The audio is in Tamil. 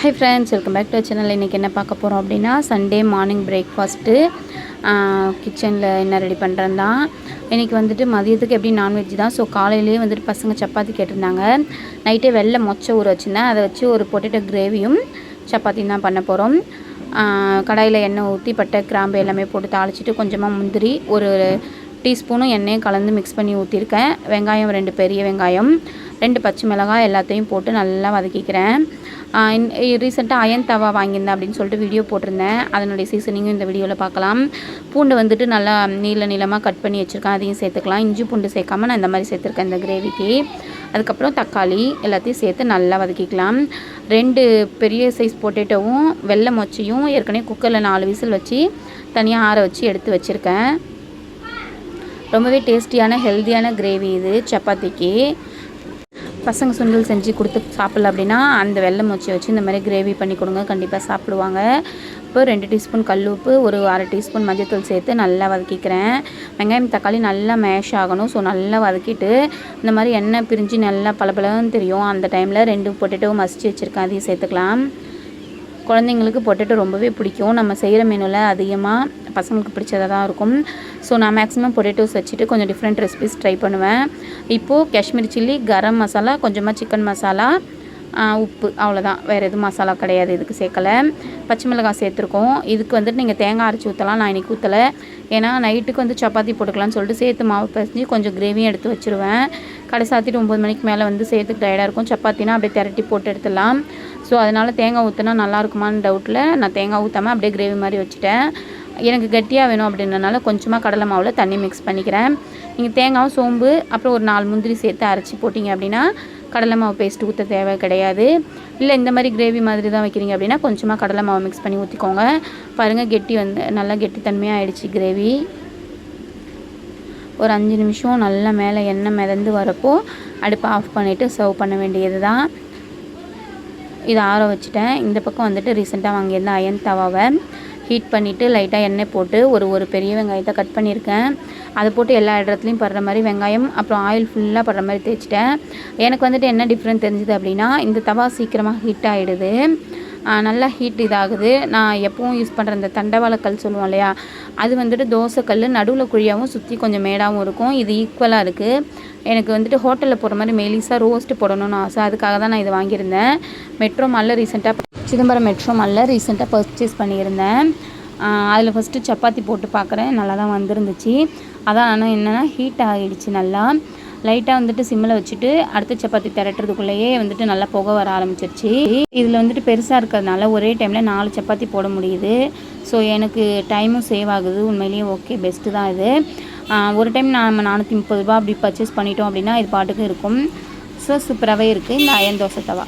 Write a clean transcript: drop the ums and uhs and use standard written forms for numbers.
High friends, welcome back to channel. இன்றைக்கி என்ன பார்க்க போகிறோம் அப்படின்னா, சண்டே மார்னிங் பிரேக்ஃபாஸ்ட்டு. கிச்சனில் என்ன ரெடி பண்ணுறேன் தான். இன்றைக்கி வந்துட்டு மதியத்துக்கு எப்படி நான்வெஜ் தான். ஸோ காலையிலேயே வந்துட்டு பசங்க சப்பாத்தி கேட்டிருந்தாங்க. நைட்டே வெள்ளை மொச்சை ஊற வச்சுருந்தேன். அதை வச்சு ஒரு பொட்டேட்டோ கிரேவியும் சப்பாத்தியும் தான் பண்ண போகிறோம். கடாயில் எண்ணெய் ஊற்றி பட்டை கிராம்பு எல்லாமே போட்டு தாளிச்சிட்டு கொஞ்சமாக முந்திரி ஒரு டீஸ்பூனும் எண்ணெயும் கலந்து மிக்ஸ் பண்ணி ஊற்றிருக்கேன். வெங்காயம் 2 பெரிய வெங்காயம், 2 பச்சை மிளகாய் எல்லாத்தையும் போட்டு நல்லா வதக்கிக்கிறேன். ரீசெண்டாக அயன் தவா வாங்கியிருந்தேன் அப்படின்னு சொல்லிட்டு வீடியோ போட்டிருந்தேன். அதனுடைய சீசனிங்கும் இந்த வீடியோவில் பார்க்கலாம். பூண்டு வந்துட்டு நல்லா நீளமாக கட் பண்ணி வச்சுருக்கேன், அதையும் சேர்த்துக்கலாம். இஞ்சி பூண்டு சேர்க்காம நான் இந்த மாதிரி சேர்த்துருக்கேன் இந்த கிரேவிக்கு. அதுக்கப்புறம் தக்காளி எல்லாத்தையும் சேர்த்து நல்லா வதக்கிக்கலாம். 2 பெரிய சைஸ் பொட்டேட்டோவும் வெள்ளை மொச்சையும் ஏற்கனவே குக்கரில் 4 விசில் வச்சு தனியாக ஆற வச்சு எடுத்து வச்சுருக்கேன். ரொம்பவே டேஸ்டியான ஹெல்த்தியான கிரேவி இது சப்பாத்திக்கு. பசங்க சுண்டல் செஞ்சு கொடுத்து சாப்பிடல அப்படின்னா அந்த வெள்ளை மொச்சை வச்சு இந்த மாதிரி கிரேவி பண்ணி கொடுங்க, கண்டிப்பாக சாப்பிடுவாங்க. இப்போ 2 டீஸ்பூன் கல் உப்பு, ஒரு 1/2 டீஸ்பூன் மஞ்சள்தூள் சேர்த்து நல்லா வதக்கிக்கிறேன். வெங்காயம் தக்காளி நல்லா மேஷ் ஆகணும். ஸோ நல்லா வதக்கிட்டு இந்த மாதிரி எண்ணெய் பிரிஞ்சு நல்லா பளபளன்னு தெரியும். அந்த டைமில் 2 பொட்டேட்டோவும் மசிச்சு வச்சுருக்கேன், அதையும் சேர்த்துக்கலாம். குழந்தைங்களுக்கு பொட்டேட்டோ ரொம்பவே பிடிக்கும். நம்ம செய்கிற மெனுவில் அதிகமாக பசங்களுக்கு பிடிச்சதாக தான் இருக்கும். ஸோ நான் மேக்ஸிமம் பொட்டேட்டோஸ் வச்சுட்டு கொஞ்சம் டிஃப்ரெண்ட் ரெசிபிஸ் ட்ரை பண்ணுவேன். இப்போது காஷ்மீரி சில்லி, கரம் மசாலா, கொஞ்சமாக சிக்கன் மசாலா, உப்பு, அவ்வளோதான். வேறு எதுவும் மசாலா கிடையாது, இதுக்கு சேர்க்கலை. பச்சை மிளகாய் சேர்த்துருக்கோம். இதுக்கு வந்துட்டு நீங்கள் தேங்காய் அரைச்சி ஊற்றலாம். நான் இன்றைக்கி ஊற்றலை, ஏன்னா நைட்டுக்கு வந்து சப்பாத்தி போட்டுக்கலான்னு சொல்லிட்டு சேர்த்து மாவு பிசைஞ்சு கொஞ்சம் கிரேவியும் எடுத்து வச்சுருவேன். கடை சாத்திட்டு 9 மணிக்கு மேலே வந்து சேர்த்துக்கு டயர்டாக இருக்கும். சப்பாத்தினா அப்படியே திரட்டி போட்டு எடுத்துடலாம். ஸோ அதனால் தேங்காய் ஊற்றினா நல்லாயிருக்குமான்னு டவுட்டில் நான் தேங்காய் ஊற்றாமல் அப்படியே கிரேவி மாதிரி வச்சுட்டேன். எனக்கு கட்டியாக வேணும் அப்படின்றனால கொஞ்சமாக கடலை மாவில் தண்ணி மிக்ஸ் பண்ணிக்கிறேன். நீங்கள் தேங்காயும் சோம்பு அப்புறம் ஒரு 4 முந்திரி சேர்த்து அரைச்சி போட்டிங்க அப்படின்னா கடலை மாவு பேஸ்ட் ஊற்ற தேவை கிடையாது. இல்லை இந்த மாதிரி கிரேவி மாதிரி தான் வைக்கிறீங்க அப்படின்னா கொஞ்சமாக கடலை மாவு மிக்ஸ் பண்ணி ஊற்றிக்கோங்க. பாருங்கள், கெட்டி வந்து நல்லா கெட்டித்தன்மையாக ஆகிடுச்சு கிரேவி. ஒரு 5 நிமிஷம் நல்லா மேலே எண்ணெய் மிதந்து வரப்போ அடுப்பை ஆஃப் பண்ணிவிட்டு சர்வ் பண்ண வேண்டியது தான். இதை ஆற வச்சுட்டேன். இந்த பக்கம் வந்துட்டு ரீசெண்டாக வாங்கியிருந்த அயன் தவாவை ஹீட் பண்ணிவிட்டு லைட்டாக எண்ணெய் போட்டு ஒரு பெரிய வெங்காயத்தை கட் பண்ணியிருக்கேன். அதை போட்டு எல்லா இடத்துலையும் படுற மாதிரி வெங்காயம் அப்புறம் ஆயில் ஃபுல்லாக படுற மாதிரி தேய்ச்சிட்டேன். எனக்கு வந்துட்டு என்ன டிஃப்ரெண்ட் தெரிஞ்சுது அப்படின்னா, இந்த தவா சீக்கிரமாக ஹீட் ஆகிடுது, நல்லா ஹீட் இதாகுது. நான் எப்பவும் யூஸ் பண்ணுற இந்த தண்டவாளக்கல் சொல்லுவோம் இல்லையா, அது வந்துட்டு தோசைக்கல், நடுவில் குழியாகவும் சுற்றி கொஞ்சம் மேடாகவும் இருக்கும். இது ஈக்குவலாக இருக்குது. எனக்கு வந்துட்டு ஹோட்டலில் போடுற மாதிரி மெலிசாக ரோஸ்ட்டு போடணும்னு ஆசை. அதுக்காக தான் நான் இது வாங்கியிருந்தேன். மெட்ரோ மாலில் ரீசெண்டாக சிதம்பரம் மெட்ரோ மாலில் ரீசெண்டாக பர்ச்சேஸ் பண்ணியிருந்தேன். அதில் ஃபஸ்ட்டு சப்பாத்தி போட்டு பார்க்குறேன், நல்லா தான் வந்துருந்துச்சு. அதான் ஆனால் என்னென்னா ஹீட் ஆகிடுச்சு. நல்லா லைட்டாக வந்துட்டு சிம்மில் வச்சுட்டு அடுத்த சப்பாத்தி திரட்டுறதுக்குள்ளேயே வந்துட்டு நல்லா புகை வர ஆரம்பிச்சிருச்சு. இதில் வந்துட்டு பெருசாக இருக்கிறதுனால ஒரே டைமில் 4 சப்பாத்தி போட முடியுது. ஸோ எனக்கு டைமும் சேவ் ஆகுது. உண்மையிலேயே ஓகே, பெஸ்ட்டு தான் இது. ஒரு டைம் நம்ம 430 ரூபா அப்படி பர்ச்சேஸ் பண்ணிட்டோம் அப்படின்னா இது பாட்டுக்கு இருக்கும். ஸோ சூப்பராகவே இருக்குது இந்த அயன் தோசை தவா.